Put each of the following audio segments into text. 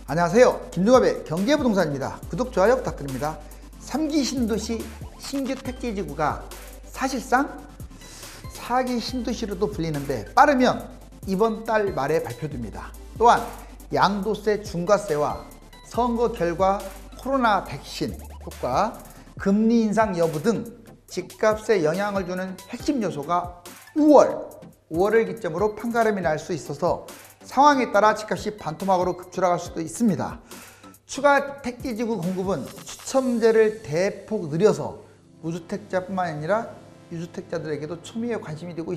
안녕하세요. 김종합의 경제부동산입니다. 구독, 좋아요 부탁드립니다. 3기 신도시 신규 택지지구가 사실상 4기 신도시로도 불리는데 빠르면 이번 달 말에 발표됩니다. 또한 양도세, 중과세와 선거 결과 코로나 백신 효과, 금리 인상 여부 등 집값에 영향을 주는 핵심 요소가 5월을 기점으로 판가름이 날 수 있어서 상황에 따라 집값이 반토막으로 급추락할 수도 있습니다. 추가 택지지구 공급은 추첨제를 대폭 늘려서 무주택자뿐만 아니라 유주택자들에게도 초미의 관심이 되고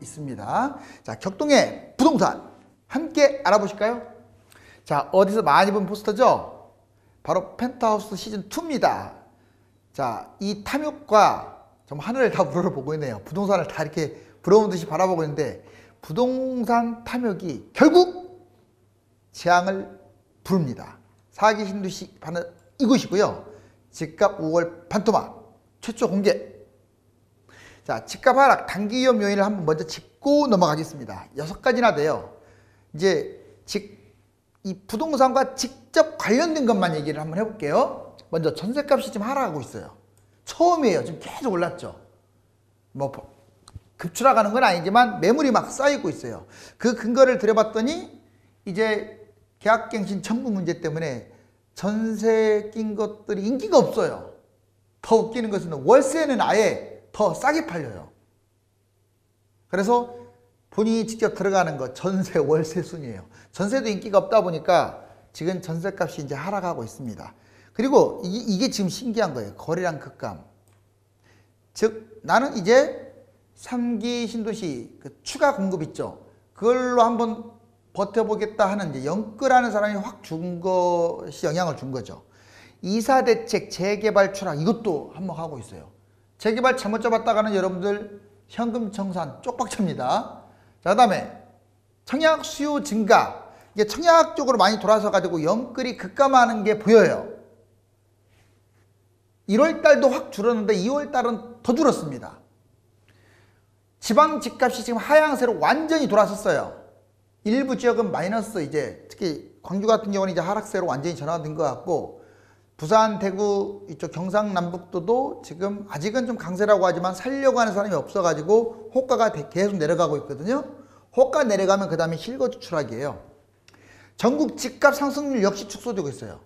있습니다. 자, 격동의 부동산 함께 알아보실까요? 자, 어디서 많이 본 포스터죠? 바로 펜트하우스 시즌2입니다. 자, 이 탐욕과 정말 하늘을 다 우러러보고 있네요. 부동산을 다 이렇게 부러운 듯이 바라보고 있는데 부동산 탐욕이 결국 재앙을 부릅니다. 4기 신도시 바로 이곳이고요. 집값 5월 반토막 최초 공개. 자, 집값 하락 단기 위험 요인을 한번 먼저 짚고 넘어가겠습니다. 6가지나 돼요. 이제 이 부동산과 직접 관련된 것만 얘기를 한번 해볼게요. 먼저 전세값이 지금 하락하고 있어요. 처음이에요. 지금 계속 올랐죠. 뭐 급추락하는 건 아니지만 매물이 막 쌓이고 있어요. 그 근거를 들여봤더니 이제 계약갱신 청구 문제 때문에 전세 낀 것들이 인기가 없어요. 더 웃기는 것은 월세는 아예 더 싸게 팔려요. 그래서 본인이 직접 들어가는 거 전세, 월세 순이에요. 전세도 인기가 없다 보니까 지금 전세값이 이제 하락하고 있습니다. 그리고 이게 지금 신기한 거예요. 거래량 급감. 즉 나는 이제 3기 신도시 그 추가 공급 있죠. 그걸로 한번 버텨보겠다 하는 이제 영끌하는 사람이 확 준 것이 영향을 준 거죠. 이사대책, 재개발 추락 이것도 한번 하고 있어요. 재개발 잘못 잡았다가는 여러분들 현금 청산 쪽박찹니다. 자, 그다음에 청약 수요 증가. 이게 청약 쪽으로 많이 돌아서 가지고 영끌이 급감하는 게 보여요. 1월 달도 확 줄었는데 2월 달은 더 줄었습니다. 지방 집값이 지금 하향세로 완전히 돌아섰어요. 일부 지역은 마이너스, 이제 특히 광주 같은 경우는 이제 하락세로 완전히 전환된 것 같고, 부산, 대구 이쪽 경상남북도도 지금 아직은 좀 강세라고 하지만 살려고 하는 사람이 없어가지고 호가가 계속 내려가고 있거든요. 호가 내려가면 그 다음에 실거주 추락이에요. 전국 집값 상승률 역시 축소되고 있어요.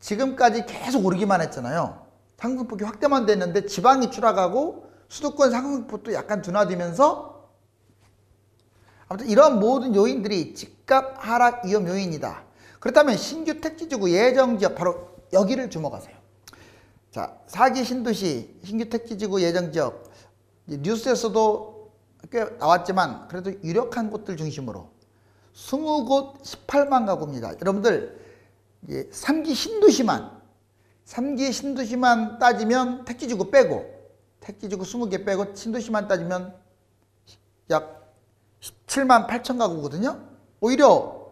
지금까지 계속 오르기만 했잖아요. 상승폭이 확대만 됐는데 지방이 추락하고 수도권 상승폭도 약간 둔화되면서 아무튼 이러한 모든 요인들이 집값 하락 위험 요인이다. 그렇다면 신규 택지지구 예정지역 바로 여기를 주목하세요. 자, 4기 신도시 신규 택지지구 예정지역 뉴스에서도 꽤 나왔지만 그래도 유력한 곳들 중심으로 20곳 18만 가구입니다. 여러분들 3기 신도시만 따지면 택지지구 빼고 택지지구 20개 빼고 신도시만 따지면 약 17만 8천 가구거든요. 오히려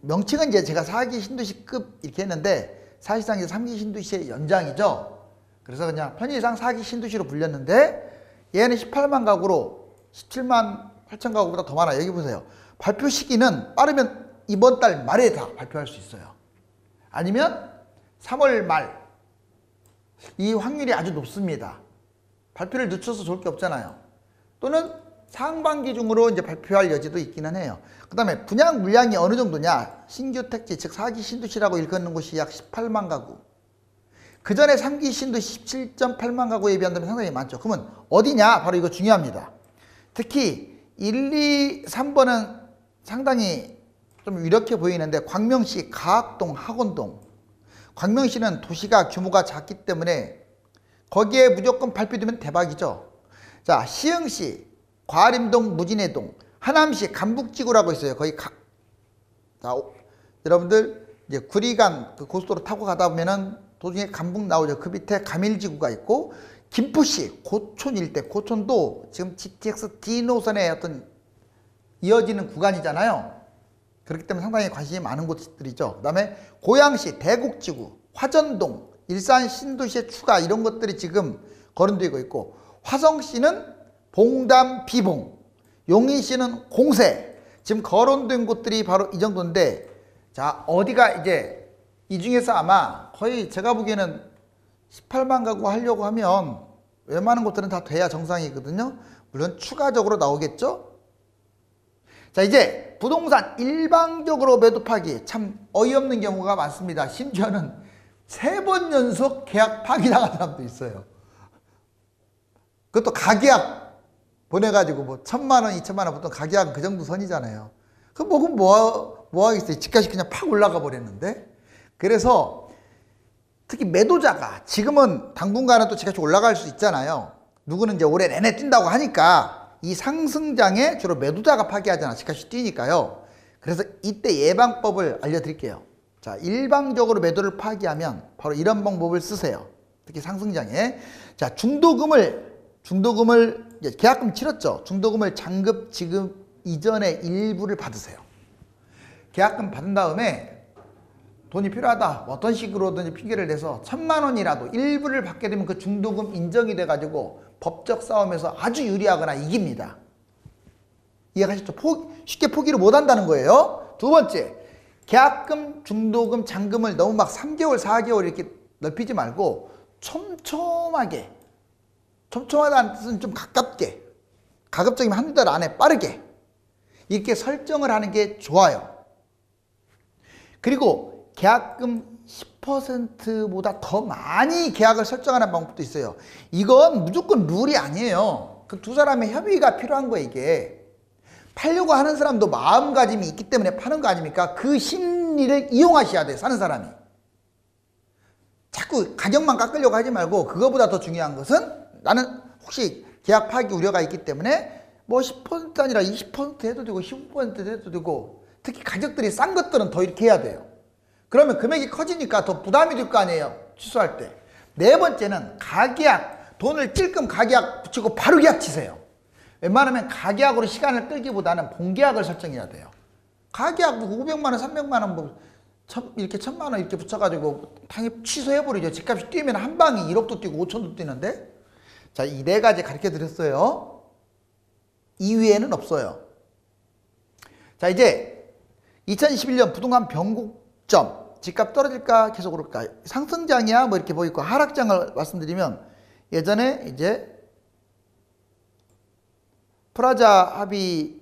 명칭은 이제 제가 4기 신도시급 이렇게 했는데 사실상 이제 3기 신도시의 연장이죠. 그래서 그냥 편의상 4기 신도시로 불렸는데 얘는 18만 가구로 17만 8천 가구보다 더 많아요. 여기 보세요. 발표 시기는 빠르면 이번 달 말에 다 발표할 수 있어요. 아니면 3월 말. 이 확률이 아주 높습니다. 발표를 늦춰서 좋을 게 없잖아요. 또는 상반기 중으로 이제 발표할 여지도 있기는 해요. 그 다음에 분양 물량이 어느 정도냐? 신규 택지, 즉 4기 신도시라고 일컫는 곳이 약 18만 가구. 그 전에 3기 신도시 17.8만 가구에 비한다면 상당히 많죠. 그러면 어디냐? 바로 이거 중요합니다. 특히 1, 2, 3번은 상당히 좀 유력해 보이는데 광명시 가학동, 학원동. 광명시는 도시가 규모가 작기 때문에 거기에 무조건 발표되면 대박이죠. 자, 시흥시 과림동, 무진해동, 하남시 간북지구라고 있어요. 거의 자, 여러분들 이제 구리간 그 고속도로 타고 가다 보면은 도중에 간북 나오죠. 그 밑에 가밀지구가 있고, 김포시 고촌 일대, 고촌도 지금 GTX D 노선의 어떤 이어지는 구간이잖아요. 그렇기 때문에 상당히 관심이 많은 곳들이죠. 그 다음에 고양시 대곡지구, 화전동, 일산 신도시의 추가 이런 것들이 지금 거론되고 있고, 화성시는 봉담, 비봉, 용인시는 공세, 지금 거론된 곳들이 바로 이 정도인데 자, 어디가 이제 이 중에서 아마 거의 제가 보기에는 18만 가구 하려고 하면 웬만한 곳들은 다 돼야 정상이거든요. 물론 추가적으로 나오겠죠. 자, 이제 부동산 일방적으로 매도 파기 참 어이없는 경우가 많습니다. 심지어는 3번 연속 계약 파기당한 사람도 있어요. 그것도 가계약 보내가지고 뭐 1,000만 원, 2,000만 원 보통 가계약 그 정도 선이잖아요. 그 뭐 하겠어요. 집값이 그냥 팍 올라가 버렸는데. 그래서 특히 매도자가 지금은 당분간은 또 집값이 올라갈 수 있잖아요. 누구는 이제 올해 내내 뛴다고 하니까 이 상승장에 주로 매도자가 파기하잖아. 집값이 뛰니까요. 그래서 이때 예방법을 알려드릴게요. 자, 일방적으로 매도를 파기하면 바로 이런 방법을 쓰세요. 특히 상승장에. 자, 중도금을 이제 계약금 치렀죠. 중도금을 잔급 지급 이전에 일부를 받으세요. 계약금 받은 다음에 돈이 필요하다. 어떤 식으로든지 핑계를 대서 1,000만 원이라도 일부를 받게 되면 그 중도금 인정이 돼가지고 법적 싸움에서 아주 유리하거나 이깁니다. 이해가시죠? 쉽게 포기를 못한다는 거예요. 두 번째, 계약금, 중도금, 잔금을 너무 막 3개월, 4개월 이렇게 넓히지 말고 촘촘하다는 뜻은 좀 가깝게, 가급적이면 한두 달 안에 빠르게 이렇게 설정을 하는 게 좋아요. 그리고 계약금 10%보다 더 많이 계약을 설정하는 방법도 있어요. 이건 무조건 룰이 아니에요. 그 두 사람의 협의가 필요한 거예요. 이게 팔려고 하는 사람도 마음가짐이 있기 때문에 파는 거 아닙니까? 그 심리를 이용하셔야 돼요. 사는 사람이. 자꾸 가격만 깎으려고 하지 말고 그거보다 더 중요한 것은 나는 혹시 계약 파기 우려가 있기 때문에 뭐 10% 아니라 20% 해도 되고 15% 해도 되고, 특히 가격들이 싼 것들은 더 이렇게 해야 돼요. 그러면 금액이 커지니까 더 부담이 될 거 아니에요. 취소할 때. 네 번째는 가계약. 돈을 찔끔 가계약 붙이고 바로 계약 치세요. 웬만하면 가계약으로 시간을 끌기보다는 본계약을 설정해야 돼요. 가계약 500만 원, 300만 원 뭐 이렇게 1,000만 원 이렇게 붙여가지고 당연히 취소해버리죠. 집값이 뛰면 한 방에 1억도 뛰고 5천도 뛰는데. 자, 이 네 가지 가르쳐 드렸어요. 이외에는 없어요. 자, 이제 2021년 부동산 변곡점. 집값 떨어질까 계속 오를까? 상승장이야 뭐 이렇게 보이고, 하락장을 말씀드리면 예전에 이제 프라자 합의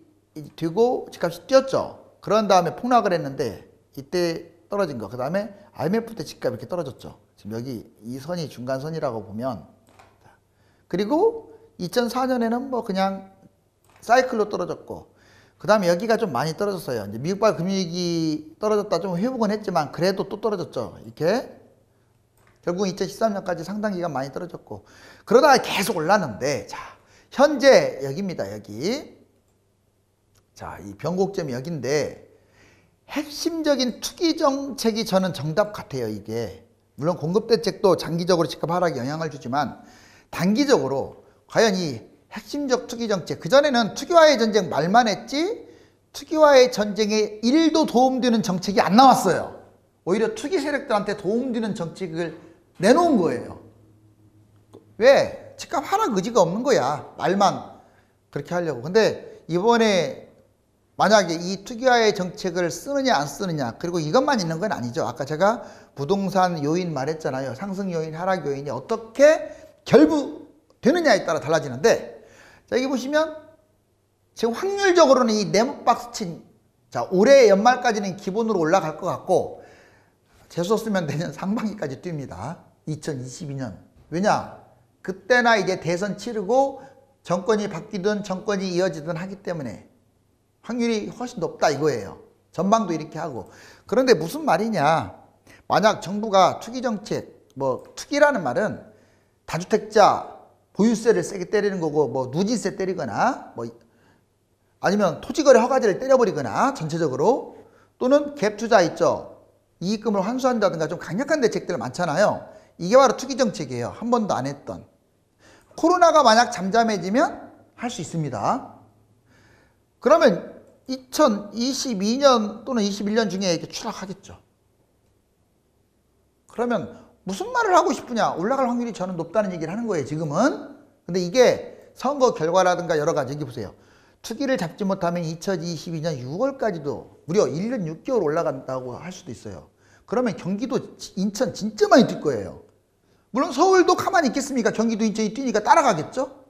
되고 집값이 뛰었죠. 그런 다음에 폭락을 했는데 이때 떨어진 거. 그 다음에 IMF 때 집값이 이렇게 떨어졌죠. 지금 여기 이 선이 중간선이라고 보면. 그리고 2004년에는 뭐 그냥 사이클로 떨어졌고, 그 다음에 여기가 좀 많이 떨어졌어요. 이제 미국발 금융위기 떨어졌다 좀 회복은 했지만 그래도 또 떨어졌죠. 이렇게 결국 2013년까지 상당 기간 많이 떨어졌고, 그러다가 계속 올랐는데, 자, 현재 여기입니다. 여기. 자, 이 변곡점이 여기인데 핵심적인 투기 정책이 저는 정답 같아요. 이게 물론 공급 대책도 장기적으로 집값 하락에 영향을 주지만 단기적으로 과연 이 핵심적 투기 정책, 그전에는 투기와의 전쟁 말만 했지 투기와의 전쟁에 1도 도움되는 정책이 안 나왔어요. 오히려 투기 세력들한테 도움되는 정책을 내놓은 거예요. 왜? 집값 하락 의지가 없는 거야. 말만 그렇게 하려고. 근데 이번에 만약에 이 투기와의 정책을 쓰느냐 안 쓰느냐, 그리고 이것만 있는 건 아니죠. 아까 제가 부동산 요인 말했잖아요. 상승 요인, 하락 요인이 어떻게 결부되느냐에 따라 달라지는데, 자, 여기 보시면 지금 확률적으로는 이 네모박스 친, 자, 올해 연말까지는 기본으로 올라갈 것 같고, 재수 없으면 내년 상반기까지 뜁니다. 2022년. 왜냐? 그때나 이제 대선 치르고 정권이 바뀌든 정권이 이어지든 하기 때문에 확률이 훨씬 높다 이거예요. 전망도 이렇게 하고. 그런데 무슨 말이냐? 만약 정부가 투기 정책, 뭐 투기라는 말은 다주택자 보유세를 세게 때리는 거고, 뭐 누진세 때리거나, 뭐 아니면 토지거래 허가제를 때려버리거나 전체적으로, 또는 갭 투자 있죠. 이익금을 환수한다든가 좀 강력한 대책들 많잖아요. 이게 바로 투기 정책이에요. 한 번도 안 했던. 코로나가 만약 잠잠해지면 할 수 있습니다. 그러면 2022년 또는 21년 중에 이렇게 추락하겠죠. 그러면 무슨 말을 하고 싶으냐? 올라갈 확률이 저는 높다는 얘기를 하는 거예요, 지금은. 근데 이게 선거 결과라든가 여러 가지, 여기 보세요. 투기를 잡지 못하면 2022년 6월까지도 무려 1년 6개월 올라간다고 할 수도 있어요. 그러면 경기도, 인천 진짜 많이 뛸 거예요. 물론 서울도 가만히 있겠습니까? 경기도, 인천이 뛰니까 따라가겠죠?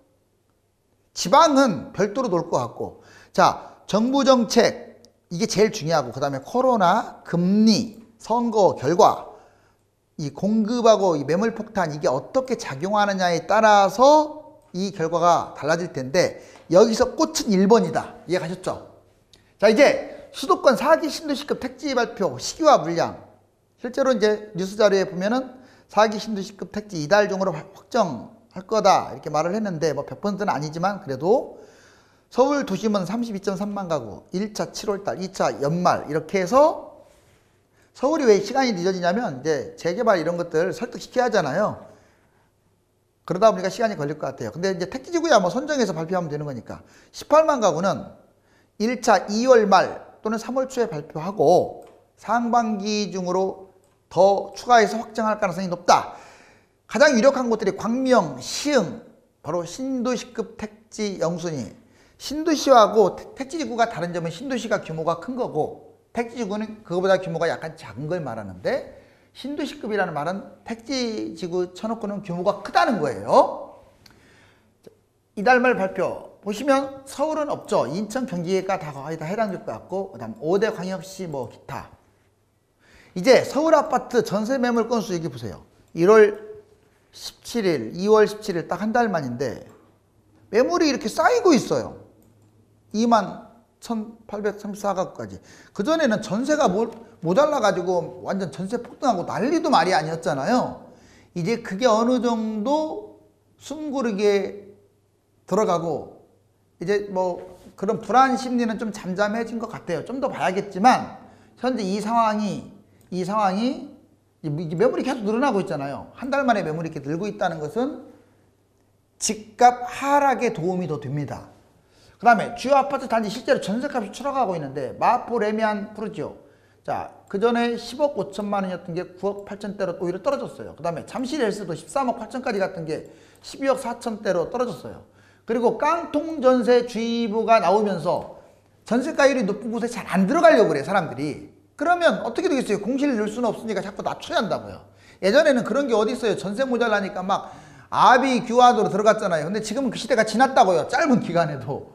지방은 별도로 놀 것 같고. 자, 정부 정책, 이게 제일 중요하고, 그 다음에 코로나, 금리, 선거 결과, 이 공급하고 이 매물 폭탄, 이게 어떻게 작용하느냐에 따라서 이 결과가 달라질 텐데, 여기서 꽃은 1번이다. 이해가셨죠? 자, 이제 수도권 4기 신도시급 택지 발표 시기와 물량. 실제로 이제 뉴스 자료에 보면은 4기 신도시급 택지 이달 중으로 확정할 거다. 이렇게 말을 했는데, 뭐 100%는 아니지만 그래도 서울 도심은 32.3만 가구, 1차 7월달, 2차 연말 이렇게 해서 서울이 왜 시간이 늦어지냐면 이제 재개발 이런 것들 설득시켜야 하잖아요. 그러다 보니까 시간이 걸릴 것 같아요. 근데 이제 택지지구야 뭐 선정해서 발표하면 되는 거니까 18만 가구는 1차 2월 말 또는 3월 초에 발표하고 상반기 중으로 더 추가해서 확정할 가능성이 높다. 가장 유력한 곳들이 광명, 시흥, 바로 신도시급 택지 영순위. 신도시하고 택지지구가 다른 점은 신도시가 규모가 큰 거고 택지지구는 그거보다 규모가 약간 작은 걸 말하는데 신도시급이라는 말은 택지지구 쳐놓고는 규모가 크다는 거예요. 이달 말 발표 보시면 서울은 없죠. 인천, 경기가 다 거의 다 해당될 것 같고, 그 다음 5대 광역시 뭐 기타. 이제 서울 아파트 전세 매물 건수 얘기 보세요. 1월 17일, 2월 17일 딱 한 달 만인데 매물이 이렇게 쌓이고 있어요. 21,834가구까지. 그전에는 전세가 모자라가지고 완전 전세 폭등하고 난리도 말이 아니었잖아요. 이제 그게 어느 정도 숨고르게 들어가고 이제 뭐 그런 불안 심리는 좀 잠잠해진 것 같아요. 좀 더 봐야겠지만 현재 이 상황이 매물이 계속 늘어나고 있잖아요. 한 달 만에 매물이 이렇게 늘고 있다는 것은 집값 하락에 도움이 더 됩니다. 그 다음에 주요 아파트 단지 실제로 전세값이 추락하고 있는데 마포, 레미안, 푸르지오. 자, 그 전에 10억 5천만 원이었던 게 9억 8천대로 오히려 떨어졌어요. 그 다음에 잠실헬스도 13억 8천까지 갔던 게 12억 4천대로 떨어졌어요. 그리고 깡통전세주의보가 나오면서 전세가율이 높은 곳에 잘 안 들어가려고 그래, 사람들이. 그러면 어떻게 되겠어요? 공시를 넣을 수는 없으니까 자꾸 낮춰야 한다고요. 예전에는 그런 게 어디 있어요? 전세 모자라니까 막 아비 규환으로 들어갔잖아요. 근데 지금은 그 시대가 지났다고요. 짧은 기간에도.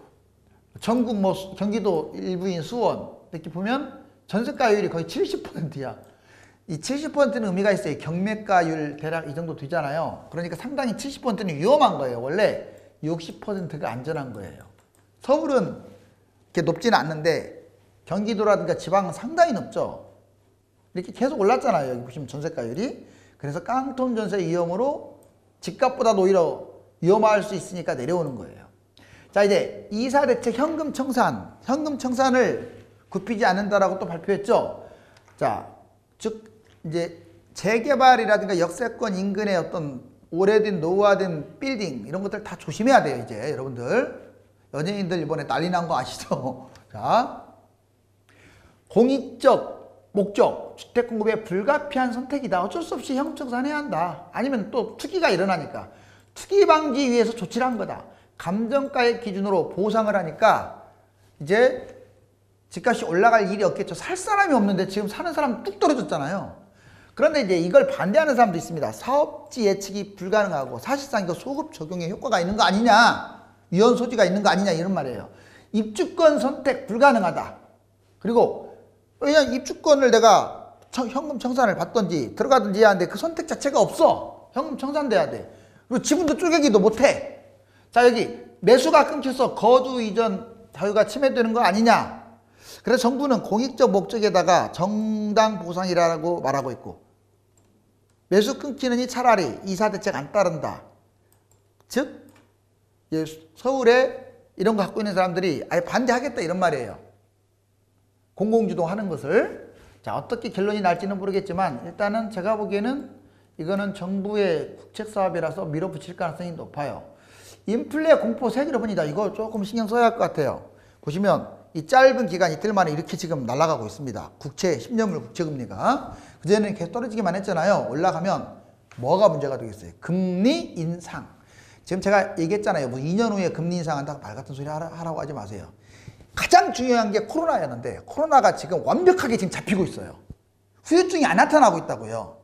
전국 뭐 경기도 일부인 수원 이렇게 보면 전세가율이 거의 70%야. 이 70%는 의미가 있어요. 경매가율 대략 이 정도 되잖아요. 그러니까 상당히 70%는 위험한 거예요. 원래 60%가 안전한 거예요. 서울은 이렇게 높지는 않는데 경기도라든가 지방은 상당히 높죠. 이렇게 계속 올랐잖아요. 여기 보시면 전세가율이. 그래서 깡통 전세 위험으로 집값보다도 오히려 위험할 수 있으니까 내려오는 거예요. 자, 이제 이사대책 현금 청산을 굽히지 않는다라고 또 발표했죠. 자, 즉 이제 재개발이라든가 역세권 인근의 어떤 오래된 노후화된 빌딩 이런 것들 다 조심해야 돼요. 이제 여러분들 연예인들 이번에 난리 난 거 아시죠? 자, 공익적 목적 주택 공급의 불가피한 선택이다. 어쩔 수 없이 현금 청산해야 한다. 아니면 또 투기가 일어나니까 투기 방지 위해서 조치를 한 거다. 감정가액 기준으로 보상을 하니까 이제 집값이 올라갈 일이 없겠죠. 살 사람이 없는데 지금 사는 사람 뚝 떨어졌잖아요. 그런데 이제 이걸 반대하는 사람도 있습니다. 사업지 예측이 불가능하고 사실상 이거 소급 적용에 효과가 있는 거 아니냐, 위헌 소지가 있는 거 아니냐 이런 말이에요. 입주권 선택 불가능하다. 그리고 왜냐면 입주권을 내가 현금 청산을 받던지 들어가든지 해야 하는데 그 선택 자체가 없어. 현금 청산돼야 돼. 그리고 지분도 쪼개기도 못해. 자, 여기 매수가 끊겨서 거주 이전 자유가 침해되는 거 아니냐. 그래서 정부는 공익적 목적에다가 정당 보상이라고 말하고 있고, 매수 끊기느니 차라리 이사대책 안 따른다. 즉 서울에 이런 거 갖고 있는 사람들이 아예 반대하겠다 이런 말이에요. 공공주도하는 것을. 자, 어떻게 결론이 날지는 모르겠지만 일단은 제가 보기에는 이거는 정부의 국책사업이라서 밀어붙일 가능성이 높아요. 인플레 공포 세계로번이다. 이거 조금 신경 써야 할 것 같아요. 보시면 이 짧은 기간 이틀 만에 이렇게 지금 날아가고 있습니다. 국채 10년물 국채금리가 그전에는 계속 떨어지기만 했잖아요. 올라가면 뭐가 문제가 되겠어요? 금리 인상. 지금 제가 얘기했잖아요. 뭐 2년 후에 금리 인상한다고 말 같은 소리 하라고 하지 마세요. 가장 중요한 게 코로나였는데 코로나가 지금 완벽하게 지금 잡히고 있어요. 후유증이 안 나타나고 있다고요.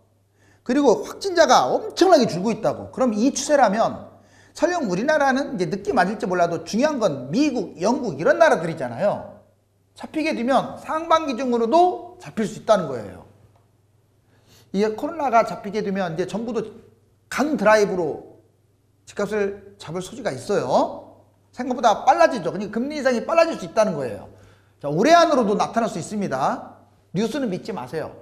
그리고 확진자가 엄청나게 줄고 있다고. 그럼 이 추세라면 설령 우리나라는 이제 늦게 맞을지 몰라도 중요한 건 미국, 영국 이런 나라들이잖아요. 잡히게 되면 상반기 중으로도 잡힐 수 있다는 거예요. 이게 코로나가 잡히게 되면 이제 전부도 강 드라이브로 집값을 잡을 소지가 있어요. 생각보다 빨라지죠. 그러니까 금리 인상이 빨라질 수 있다는 거예요. 자, 올해 안으로도 나타날 수 있습니다. 뉴스는 믿지 마세요.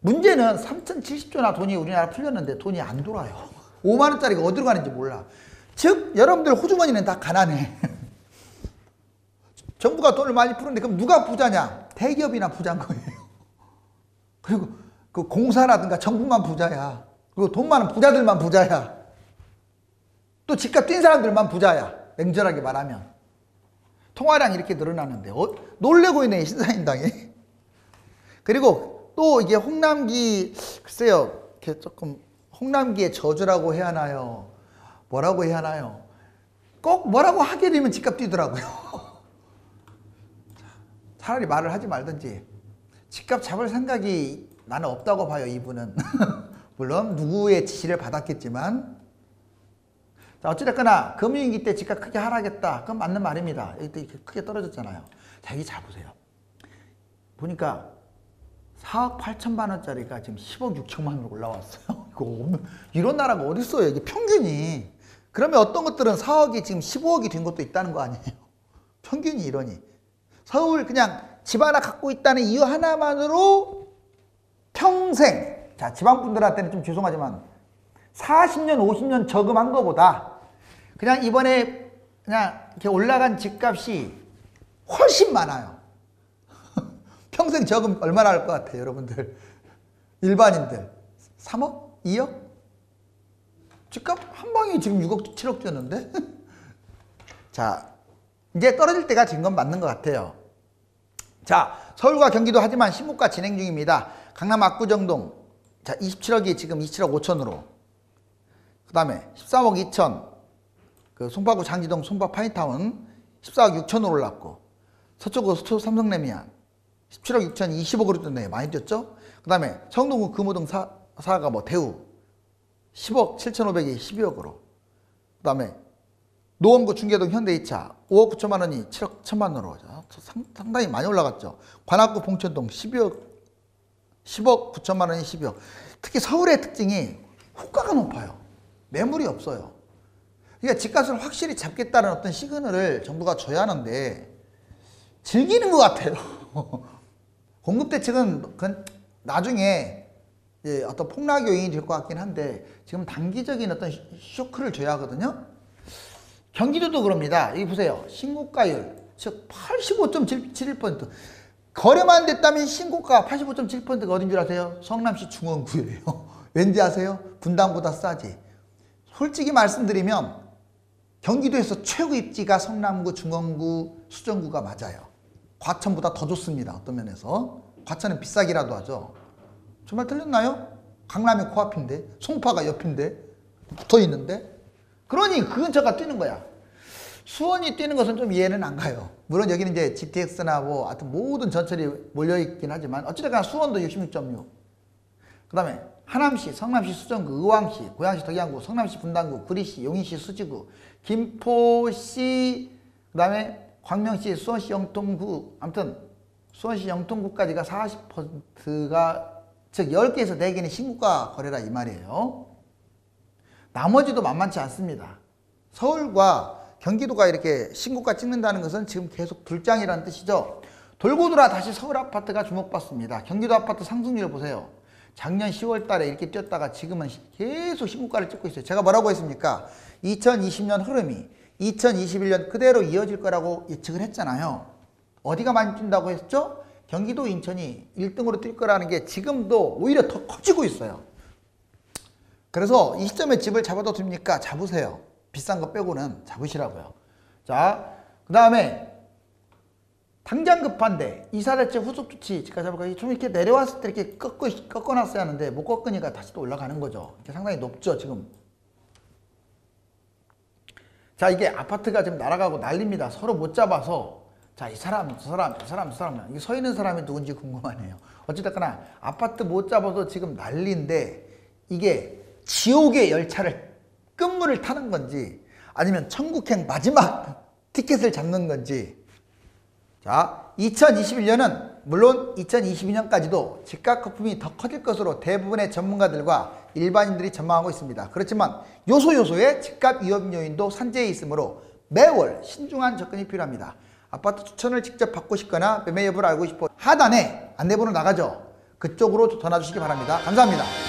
문제는 3,070조나 돈이 우리나라 풀렸는데 돈이 안 돌아요. 5만 원짜리가 어디로 가는지 몰라. 즉 여러분들 호주머니는 다 가난해. 정부가 돈을 많이 푸는데 그럼 누가 부자냐? 대기업이나 부자인 거예요. 그리고 그 공사라든가 정부만 부자야. 그리고 돈 많은 부자들만 부자야. 또 집값 뛴 사람들만 부자야. 냉철하게 말하면. 통화량이 이렇게 늘어나는데 놀래고 있네 신사임당이. 그리고 또 이게 홍남기 글쎄요. 이렇게 조금 홍남기의 저주라고 해야 하나요? 뭐라고 해야 하나요? 꼭 뭐라고 하게 되면 집값 뛰더라고요. 차라리 말을 하지 말든지. 집값 잡을 생각이 나는 없다고 봐요, 이분은. 물론 누구의 지시를 받았겠지만. 자, 어찌됐거나 금융위기 때 집값 크게 하락했다. 그건 맞는 말입니다. 이때 크게 떨어졌잖아요. 자, 여기 잘 보세요. 보니까 4억 8천만 원짜리가 지금 10억 6천만 원으로 올라왔어요. 이런 나라가 어디 있어요? 이게 평균이. 그러면 어떤 것들은 4억이 지금 15억이 된 것도 있다는 거 아니에요? 평균이 이러니. 서울 그냥 집 하나 갖고 있다는 이유 하나만으로 평생, 자, 지방분들한테는 좀 죄송하지만 40년, 50년 저금한 거보다 그냥 이번에 그냥 이렇게 올라간 집값이 훨씬 많아요. 평생 저금 얼마나 할 것 같아요, 여러분들? 일반인들. 3억? 2억? 집값 한 방에 지금 6억, 7억 뛰었는데? 자, 이제 떨어질 때가 된 건 맞는 것 같아요. 자, 서울과 경기도 하지만 신고가 진행 중입니다. 강남 압구정동, 자, 27억이 지금 27억 5천으로. 그 다음에 13억 2천, 그 송파구 장지동 송파 파인타운 14억 6천으로 올랐고, 서초구 서초 삼성레미안 17억 6천 20억으로 뛰었네요. 많이 뛰었죠? 그 다음에 성동구 금호동 사가 뭐 대우 10억 7,500이 12억으로. 그 다음에 노원구 중계동 현대이차 5억 9천만 원이 7억 1천만 원으로. 상당히 많이 올라갔죠. 관악구 봉천동 10억 9천만 원이 12억. 특히 서울의 특징이 호가가 높아요. 매물이 없어요. 그러니까 집값을 확실히 잡겠다는 어떤 시그널을 정부가 줘야 하는데 즐기는 것 같아요. 공급 대책은 나중에 어떤 폭락 요인이 될 것 같긴 한데 지금 단기적인 어떤 쇼크를 줘야 하거든요. 경기도도 그럽니다. 여기 보세요. 신고가율 즉 85.71%. 거래만 됐다면 신고가 85.7%가 어딘 줄 아세요? 성남시 중원구예요. 왠지 아세요? 분당보다 싸지. 솔직히 말씀드리면 경기도에서 최고 입지가 성남구, 중원구, 수정구가 맞아요. 과천보다 더 좋습니다. 어떤 면에서. 과천은 비싸기라도 하죠. 정말 틀렸나요? 강남이 코앞인데, 송파가 옆인데, 붙어있는데. 그러니 그 근처가 뛰는 거야. 수원이 뛰는 것은 좀 이해는 안 가요. 물론 여기는 이제 GTX나 뭐 하여튼 모든 전철이 몰려있긴 하지만 어찌됐거나 수원도 66.6. 그 다음에 하남시, 성남시, 수정구, 의왕시, 고양시, 덕양구, 성남시, 분당구, 구리시, 용인시, 수지구, 김포시, 그 다음에 광명시, 수원시, 영통구, 아무튼 수원시, 영통구까지가 40%가 즉 10개에서 4개는 신고가 거래라 이 말이에요. 나머지도 만만치 않습니다. 서울과 경기도가 이렇게 신고가 찍는다는 것은 지금 계속 둘장이라는 뜻이죠. 돌고 돌아 다시 서울 아파트가 주목받습니다. 경기도 아파트 상승률 보세요. 작년 10월 달에 이렇게 뛰었다가 지금은 계속 신고가를 찍고 있어요. 제가 뭐라고 했습니까? 2020년 흐름이 2021년 그대로 이어질 거라고 예측을 했잖아요. 어디가 많이 뛴다고 했죠? 경기도, 인천이 1등으로 뛸 거라는 게 지금도 오히려 더 커지고 있어요. 그래서 이 시점에 집을 잡아도 됩니까? 잡으세요. 비싼 거 빼고는 잡으시라고요. 자, 그 다음에 당장 급한데 이사대책 후속 조치 집값 잡을까? 좀 이렇게 내려왔을 때 이렇게 꺾어놨어야 하는데 못 꺾으니까 다시 또 올라가는 거죠. 이게 상당히 높죠 지금. 자, 이게 아파트가 지금 날아가고 난립니다. 서로 못 잡아서. 자, 이 사람, 저 사람, 저 사람, 저 사람. 이게 서 있는 사람이 누군지 궁금하네요. 어찌됐거나 아파트 못 잡아서 지금 난리인데 이게 지옥의 열차를 끝물을 타는 건지 아니면 천국행 마지막 티켓을 잡는 건지. 자, 2021년은 물론 2022년까지도 집값 거품이 더 커질 것으로 대부분의 전문가들과 일반인들이 전망하고 있습니다. 그렇지만 요소요소의 집값 위험 요인도 산재해 있으므로 매월 신중한 접근이 필요합니다. 아파트 추천을 직접 받고 싶거나 매매 여부를 알고 싶어 하단에 안내번호 나가죠. 그쪽으로 전화 주시기 바랍니다. 감사합니다.